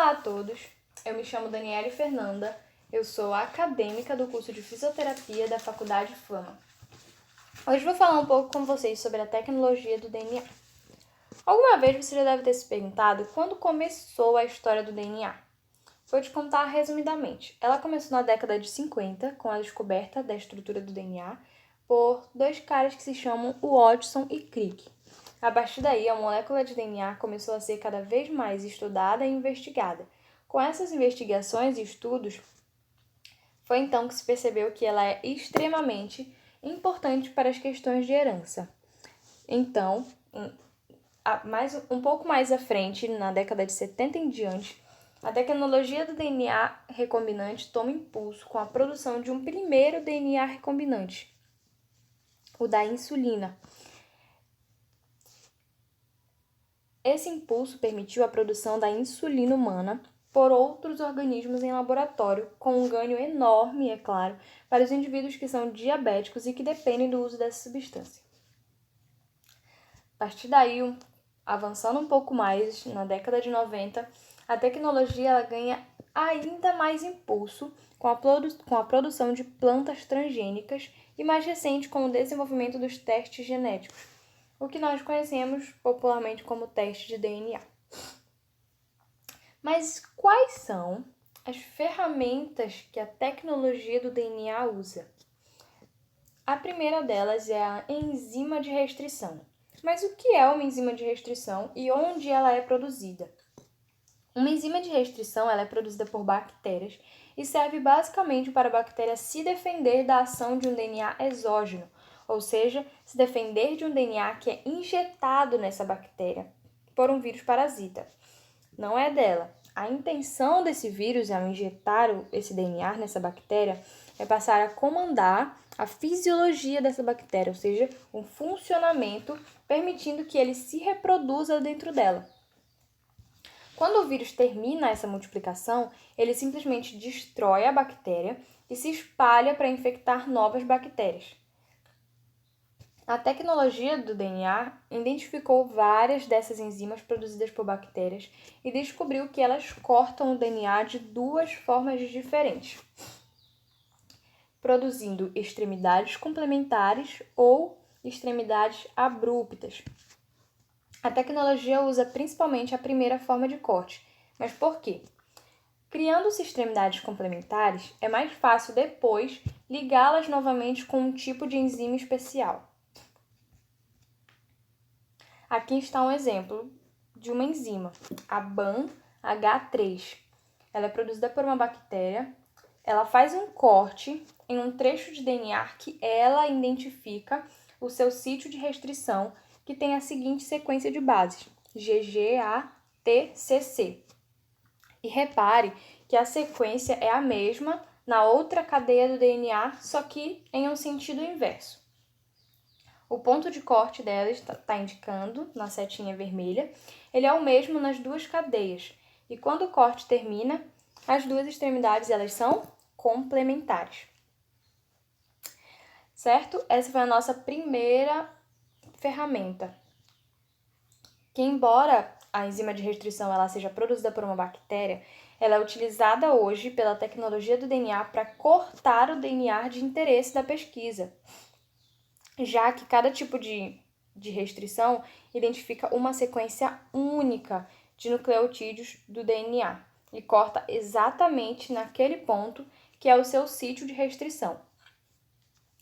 Olá a todos, eu me chamo Daniele Fernanda, eu sou acadêmica do curso de Fisioterapia da Faculdade Fama. Hoje vou falar um pouco com vocês sobre a tecnologia do DNA. Alguma vez você já deve ter se perguntado quando começou a história do DNA. Vou te contar resumidamente. Ela começou na década de 50 com a descoberta da estrutura do DNA por dois caras que se chamam Watson e Crick. A partir daí, a molécula de DNA começou a ser cada vez mais estudada e investigada. Com essas investigações e estudos, foi então que se percebeu que ela é extremamente importante para as questões de herança. Então, um pouco mais à frente, na década de 70 em diante, a tecnologia do DNA recombinante toma impulso com a produção de um primeiro DNA recombinante, o da insulina. Esse impulso permitiu a produção da insulina humana por outros organismos em laboratório, com um ganho enorme, é claro, para os indivíduos que são diabéticos e que dependem do uso dessa substância. A partir daí, avançando um pouco mais, na década de 90, a tecnologia ela ganha ainda mais impulso com a produção de plantas transgênicas e, mais recente, com o desenvolvimento dos testes genéticos, o que nós conhecemos popularmente como teste de DNA. Mas quais são as ferramentas que a tecnologia do DNA usa? A primeira delas é a enzima de restrição. Mas o que é uma enzima de restrição e onde ela é produzida? Uma enzima de restrição ela é produzida por bactérias e serve basicamente para a bactéria se defender da ação de um DNA exógeno, ou seja, se defender de um DNA que é injetado nessa bactéria por um vírus parasita. Não é dela. A intenção desse vírus, ao injetar esse DNA nessa bactéria, é passar a comandar a fisiologia dessa bactéria, ou seja, um funcionamento permitindo que ele se reproduza dentro dela. Quando o vírus termina essa multiplicação, ele simplesmente destrói a bactéria e se espalha para infectar novas bactérias. A tecnologia do DNA identificou várias dessas enzimas produzidas por bactérias e descobriu que elas cortam o DNA de duas formas diferentes, produzindo extremidades complementares ou extremidades abruptas. A tecnologia usa principalmente a primeira forma de corte. Mas por quê? Criando-se extremidades complementares, é mais fácil depois ligá-las novamente com um tipo de enzima especial. Aqui está um exemplo de uma enzima, a BAM-H3. Ela é produzida por uma bactéria, ela faz um corte em um trecho de DNA que ela identifica o seu sítio de restrição, que tem a seguinte sequência de bases, GGATCC. E repare que a sequência é a mesma na outra cadeia do DNA, só que em um sentido inverso. O ponto de corte dela está indicando na setinha vermelha. Ele é o mesmo nas duas cadeias. E quando o corte termina, as duas extremidades elas são complementares. Certo? Essa foi a nossa primeira ferramenta. Que embora a enzima de restrição ela seja produzida por uma bactéria, ela é utilizada hoje pela tecnologia do DNA para cortar o DNA de interesse da pesquisa, já que cada tipo de restrição identifica uma sequência única de nucleotídeos do DNA e corta exatamente naquele ponto que é o seu sítio de restrição.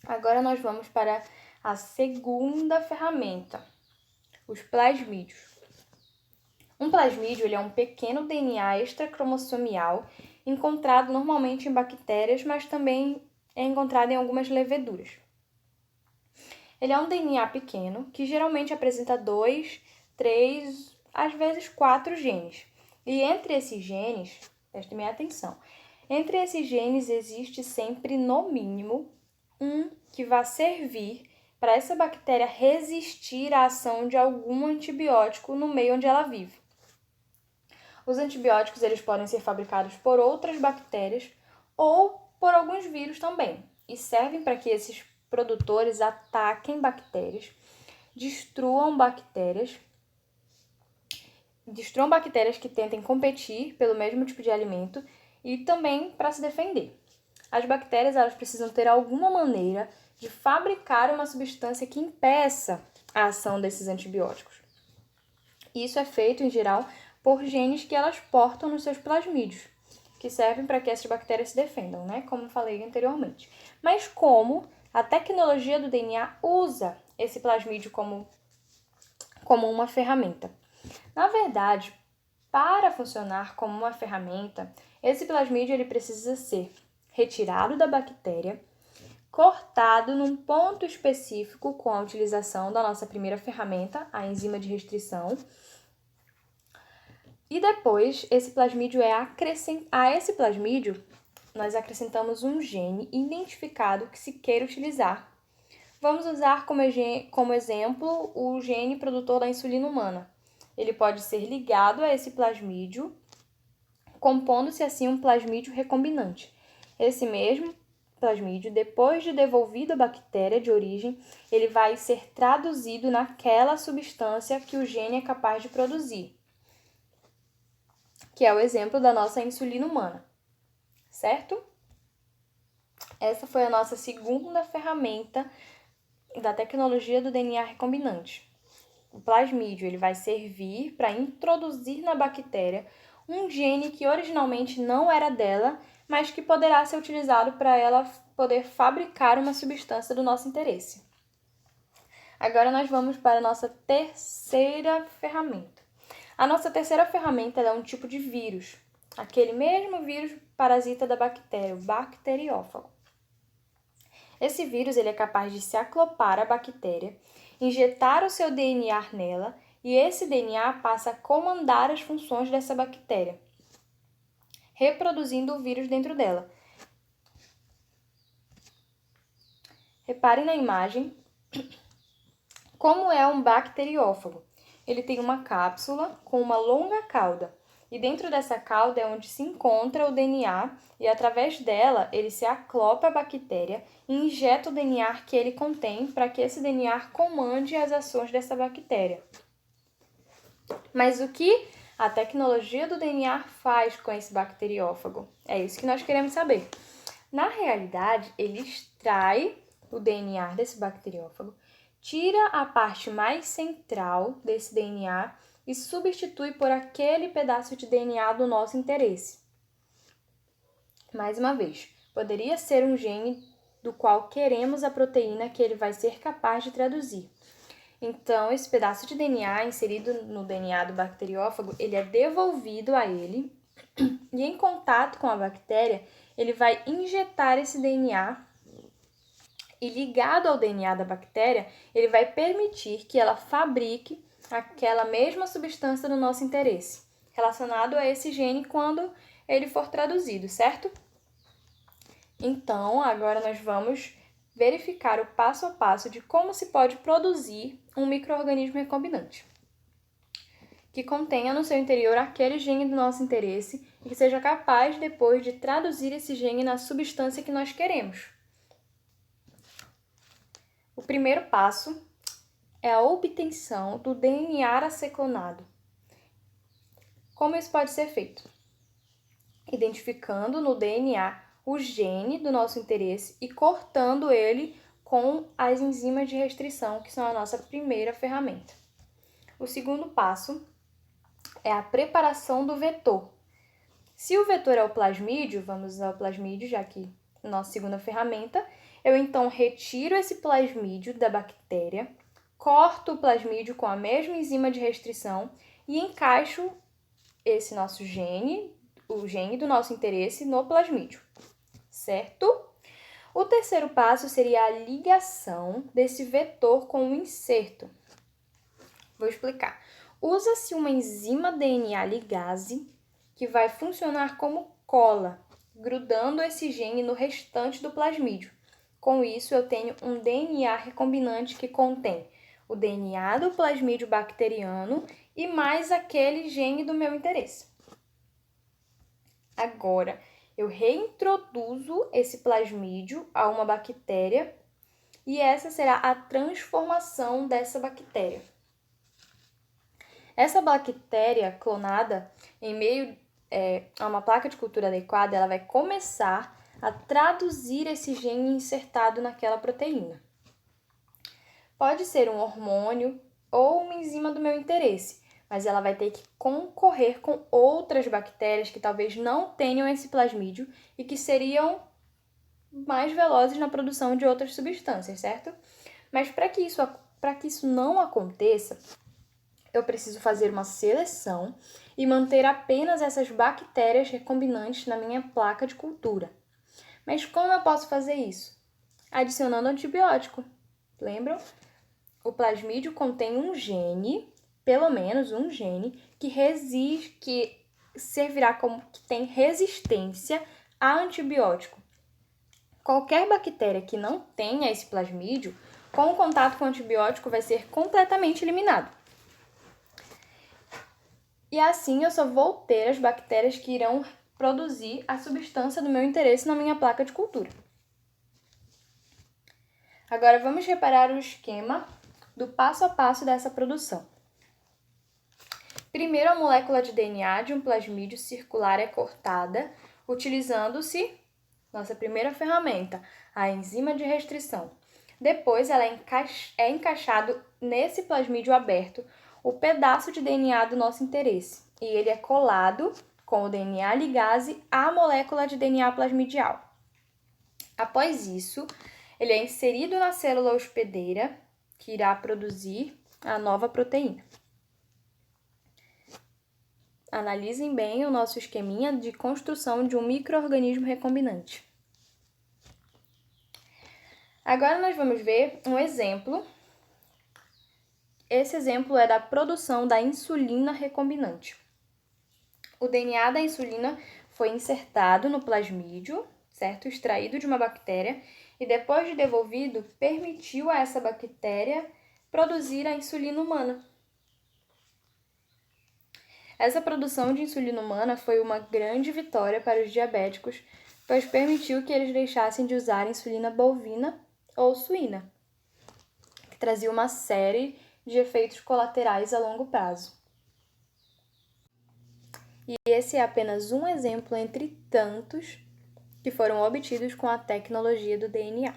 Agora nós vamos para a segunda ferramenta, os plasmídios. Um plasmídio ele é um pequeno DNA extracromossomial encontrado normalmente em bactérias, mas também é encontrado em algumas leveduras. Ele é um DNA pequeno que geralmente apresenta 2, 3, às vezes 4 genes. E entre esses genes, prestem bem atenção, entre esses genes existe sempre, no mínimo, um que vai servir para essa bactéria resistir à ação de algum antibiótico no meio onde ela vive. Os antibióticos eles podem ser fabricados por outras bactérias ou por alguns vírus também, e servem para que esses produtores ataquem bactérias, destruam bactérias destruam bactérias que tentem competir pelo mesmo tipo de alimento e também para se defender. As bactérias elas precisam ter alguma maneira de fabricar uma substância que impeça a ação desses antibióticos. Isso é feito, em geral, por genes que elas portam nos seus plasmídios, que servem para que essas bactérias se defendam, né? Como eu falei anteriormente. Mas como a tecnologia do DNA usa esse plasmídio como uma ferramenta? Na verdade, para funcionar como uma ferramenta, esse plasmídio ele precisa ser retirado da bactéria, cortado num ponto específico com a utilização da nossa primeira ferramenta, a enzima de restrição. E depois, esse plasmídio a esse plasmídio, nós acrescentamos um gene identificado que se queira utilizar. Vamos usar como exemplo o gene produtor da insulina humana. Ele pode ser ligado a esse plasmídio, compondo-se assim um plasmídio recombinante. Esse mesmo plasmídio, depois de devolvido à bactéria de origem, ele vai ser traduzido naquela substância que o gene é capaz de produzir, que é o exemplo da nossa insulina humana, certo? Essa foi a nossa segunda ferramenta da tecnologia do DNA recombinante. O plasmídio ele vai servir para introduzir na bactéria um gene que originalmente não era dela, mas que poderá ser utilizado para ela poder fabricar uma substância do nosso interesse. Agora nós vamos para a nossa terceira ferramenta. A nossa terceira ferramenta é um tipo de vírus, aquele mesmo vírus parasita da bactéria, o bacteriófago. Esse vírus ele é capaz de se acoplar à bactéria, injetar o seu DNA nela e esse DNA passa a comandar as funções dessa bactéria, reproduzindo o vírus dentro dela. Reparem na imagem como é um bacteriófago. Ele tem uma cápsula com uma longa cauda e dentro dessa cauda é onde se encontra o DNA e através dela ele se acopla à bactéria e injeta o DNA que ele contém para que esse DNA comande as ações dessa bactéria. Mas o que a tecnologia do DNA faz com esse bacteriófago? É isso que nós queremos saber. Na realidade, ele extrai o DNA desse bacteriófago, tira a parte mais central desse DNA e substitui por aquele pedaço de DNA do nosso interesse. Mais uma vez, poderia ser um gene do qual queremos a proteína que ele vai ser capaz de traduzir. Então, esse pedaço de DNA inserido no DNA do bacteriófago, ele é devolvido a ele e em contato com a bactéria, ele vai injetar esse DNA e ligado ao DNA da bactéria, ele vai permitir que ela fabrique aquela mesma substância do nosso interesse, relacionado a esse gene quando ele for traduzido, certo? Então, agora nós vamos verificar o passo a passo de como se pode produzir um micro-organismo recombinante, que contenha no seu interior aquele gene do nosso interesse e que seja capaz depois de traduzir esse gene na substância que nós queremos. O primeiro passo é a obtenção do DNA aceconado. Como isso pode ser feito? Identificando no DNA o gene do nosso interesse e cortando ele com as enzimas de restrição, que são a nossa primeira ferramenta. O segundo passo é a preparação do vetor. Se o vetor é o plasmídio, vamos usar o plasmídio, já que é a nossa segunda ferramenta, eu então retiro esse plasmídio da bactéria, corto o plasmídio com a mesma enzima de restrição e encaixo esse nosso gene, o gene do nosso interesse, no plasmídio, certo? O terceiro passo seria a ligação desse vetor com o inserto. Vou explicar. Usa-se uma enzima DNA ligase que vai funcionar como cola, grudando esse gene no restante do plasmídio. Com isso, eu tenho um DNA recombinante que contém o DNA do plasmídio bacteriano e mais aquele gene do meu interesse. Agora, eu reintroduzo esse plasmídio a uma bactéria e essa será a transformação dessa bactéria. Essa bactéria clonada, em meio a uma placa de cultura adequada, ela vai começar a traduzir esse gene insertado naquela proteína. Pode ser um hormônio ou uma enzima do meu interesse, mas ela vai ter que concorrer com outras bactérias que talvez não tenham esse plasmídio e que seriam mais velozes na produção de outras substâncias, certo? Mas para que isso não aconteça, eu preciso fazer uma seleção e manter apenas essas bactérias recombinantes na minha placa de cultura. Mas como eu posso fazer isso? Adicionando antibiótico. Lembram? O plasmídio contém um gene, pelo menos um gene, que servirá como que tem resistência a antibiótico. Qualquer bactéria que não tenha esse plasmídio, com o contato com o antibiótico, vai ser completamente eliminado. E assim eu só vou ter as bactérias que irão produzir a substância do meu interesse na minha placa de cultura. Agora vamos reparar o esquema do passo a passo dessa produção. Primeiro, a molécula de DNA de um plasmídio circular é cortada, utilizando-se nossa primeira ferramenta, a enzima de restrição. Depois, ela é encaixado nesse plasmídio aberto o pedaço de DNA do nosso interesse, e ele é colado com o DNA ligase à molécula de DNA plasmidial. Após isso, ele é inserido na célula hospedeira, que irá produzir a nova proteína. Analisem bem o nosso esqueminha de construção de um micro-organismo recombinante. Agora nós vamos ver um exemplo. Esse exemplo é da produção da insulina recombinante. O DNA da insulina foi insertado no plasmídio, certo? Extraído de uma bactéria e depois de devolvido, permitiu a essa bactéria produzir a insulina humana. Essa produção de insulina humana foi uma grande vitória para os diabéticos, pois permitiu que eles deixassem de usar insulina bovina ou suína, que trazia uma série de efeitos colaterais a longo prazo. E esse é apenas um exemplo entre tantos que foram obtidos com a tecnologia do DNA.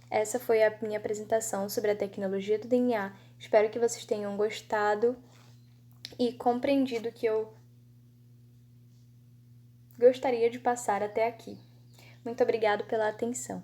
Essa foi a minha apresentação sobre a tecnologia do DNA. Espero que vocês tenham gostado e compreendido o que eu gostaria de passar até aqui. Muito obrigado pela atenção.